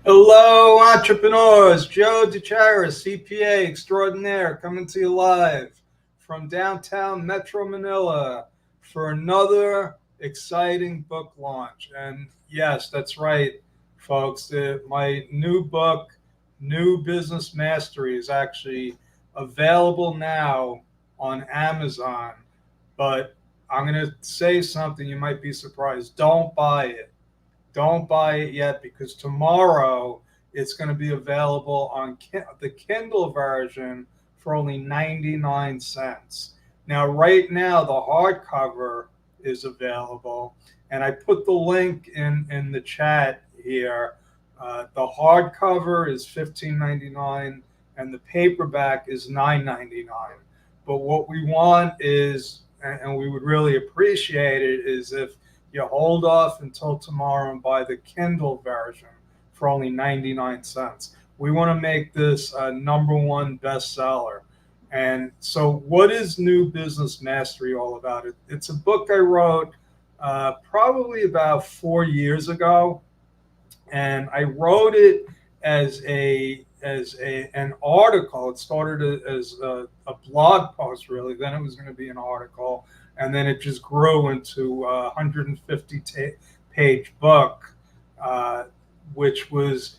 Hello, entrepreneurs. Joe DeCharis, CPA extraordinaire, coming to you live from downtown Metro Manila for another exciting book launch. And yes, that's right, folks. My new book, New Business Mastery, is actually available now on Amazon. But I'm going to say something you might be surprised. Don't buy it. Don't buy it yet because tomorrow it's going to be available on the Kindle version for only 99 cents. Now, right now, the hardcover is available, and I put the link in the chat here. The hardcover is 15.99, and the paperback is 9.99. But what we want is, and we would really appreciate it, is if you hold off until tomorrow and buy the Kindle version for only 99 cents. We want to make this a number one bestseller. And so, what is New Business Mastery all about? It's a book I wrote probably about 4 years ago, and I wrote it as an article. It started as a blog post, really. Then it was going to be an article, and then it just grew into a 150 page book, uh, which was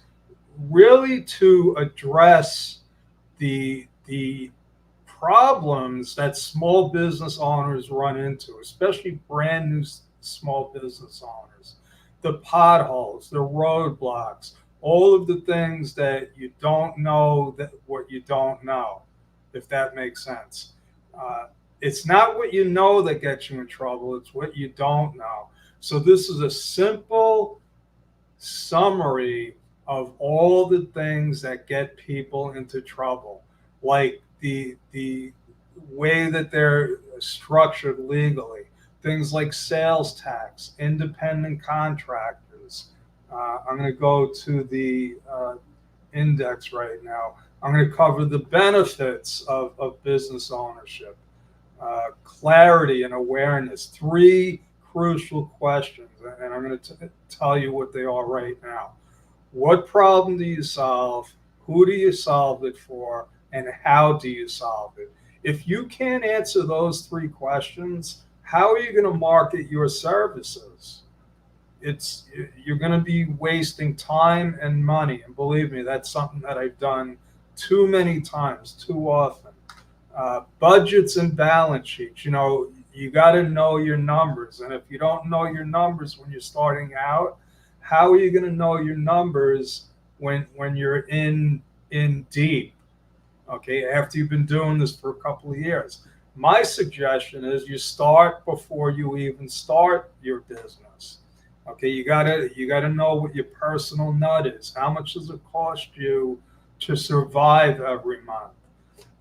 really to address the problems that small business owners run into, especially brand new small business owners. The potholes, the roadblocks, all of the things that you don't know that what you don't know, if that makes sense. It's not what you know that gets you in trouble, it's what you don't know. So this is a simple summary of all the things that get people into trouble, like the way that they're structured legally, things like sales tax, independent contractors. I'm going to go to the index right now. I'm going to cover the benefits of business ownership, clarity and awareness, three crucial questions. And I'm going to tell you what they are right now. What problem do you solve? Who do you solve it for? And how do you solve it? If you can't answer those three questions, how are you going to market your services? It's You're going to be wasting time and money, and believe me, that's something that I've done too many times, too often. Budgets and balance sheets. You got to know your numbers, and if you don't know your numbers when you're starting out, how are you going to know your numbers when you're in deep? Okay, after you've been doing this for a couple of years. My suggestion is you start before you even start your business. Okay, you gotta know what your personal nut is. How much does it cost you to survive every month?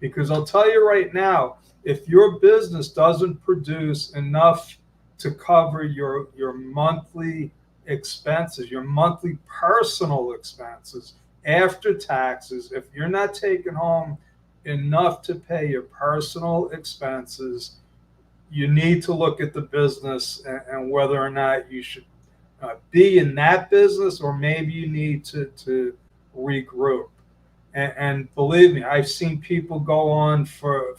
Because I'll tell you right now, if your business doesn't produce enough to cover your monthly expenses, your monthly personal expenses after taxes, if you're not taking home enough to pay your personal expenses, you need to look at the business and whether or not you should be in that business, or maybe you need to regroup. And believe me, I've seen people go on for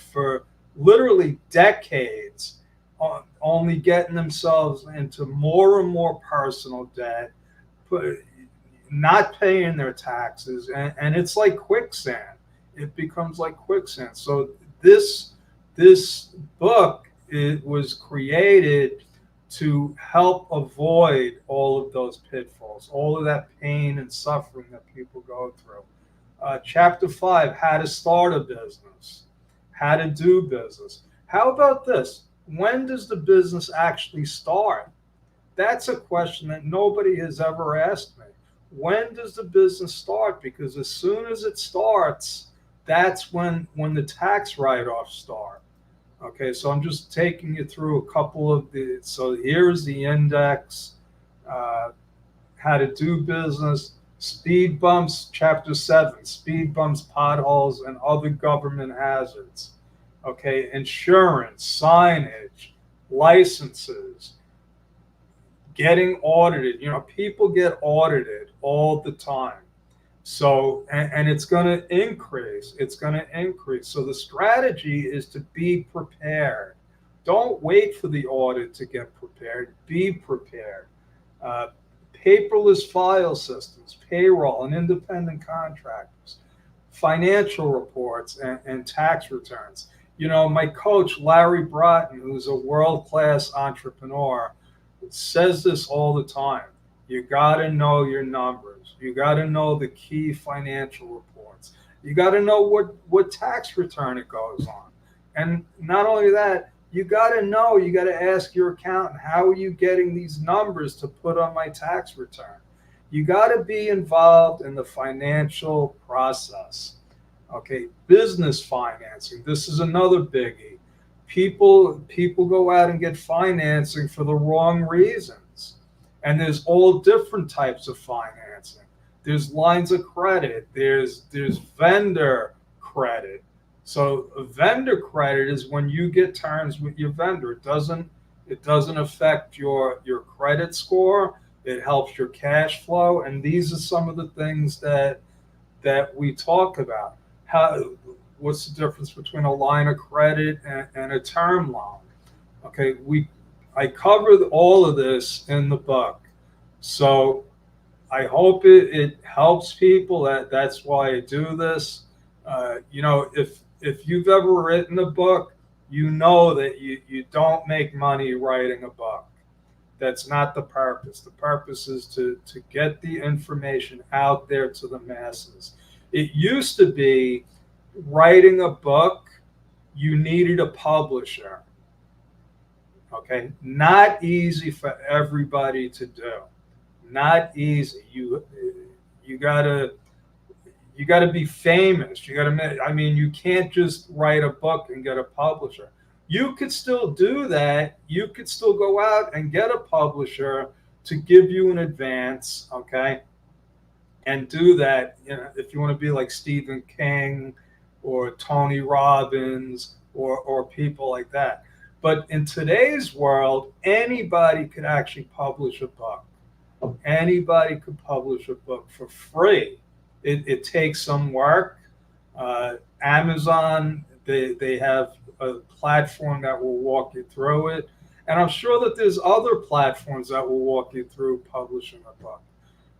literally decades, only getting themselves into more and more personal debt, not paying their taxes, and it's like quicksand. It becomes like quicksand. So this book, it was created to help avoid all of those pitfalls, all of that pain and suffering that people go through. Chapter 5, how to start a business, how to do business. How about this? When does the business actually start? That's a question that nobody has ever asked me. When does the business start? Because as soon as it starts, that's when the tax write-offs start. Okay, so I'm just taking you through a couple of the. So here's the index, uh, how to do business, speed bumps, chapter 7, speed bumps, potholes, and other government hazards. Okay, insurance, signage, licenses, getting audited. People get audited all the time. So, and it's going to increase. It's going to increase. So the strategy is to be prepared. Don't wait for the audit to get prepared. Be prepared. Uh, Paperless file systems, payroll and independent contractors, financial reports and tax returns. You know, my coach, Larry Broughton, who's a world class entrepreneur, says this all the time. You got to know your numbers. You got to know the key financial reports. You got to know what tax return it goes on. And not only that, you got to know, you got to ask your accountant, how are you getting these numbers to put on my tax return? You got to be involved in the financial process. Okay, business financing. This is another biggie. People go out and get financing for the wrong reasons. And there's all different types of financing. There's lines of credit, there's vendor credit. So a vendor credit is when you get terms with your vendor. It doesn't affect your credit score. It helps your cash flow. And these are some of the things that we talk about. How What's the difference between a line of credit and a term loan? Okay, I covered all of this in the book. So I hope it helps people. That's why I do this. If you've ever written a book, you know that you don't make money writing a book. That's not the purpose. The purpose is to get the information out there to the masses. It used to be writing a book, you needed a publisher. Okay, not easy for everybody to do. Not easy. You gotta be famous. You can't just write a book and get a publisher. You could still do that. You could still go out and get a publisher to give you an advance, okay? And do that, if you want to be like Stephen King or Tony Robbins or people like that. But in today's world, anybody could actually publish a book. Anybody could publish a book for free. It takes some work. Amazon, they have a platform that will walk you through it. And I'm sure that there's other platforms that will walk you through publishing a book.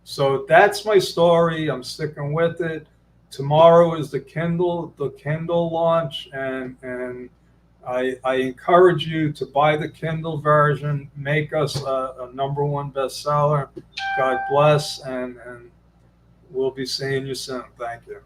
So that's my story. I'm sticking with it. Tomorrow is the Kindle launch, and I encourage you to buy the Kindle version, make us a number one bestseller. God bless, and we'll be seeing you soon. Thank you.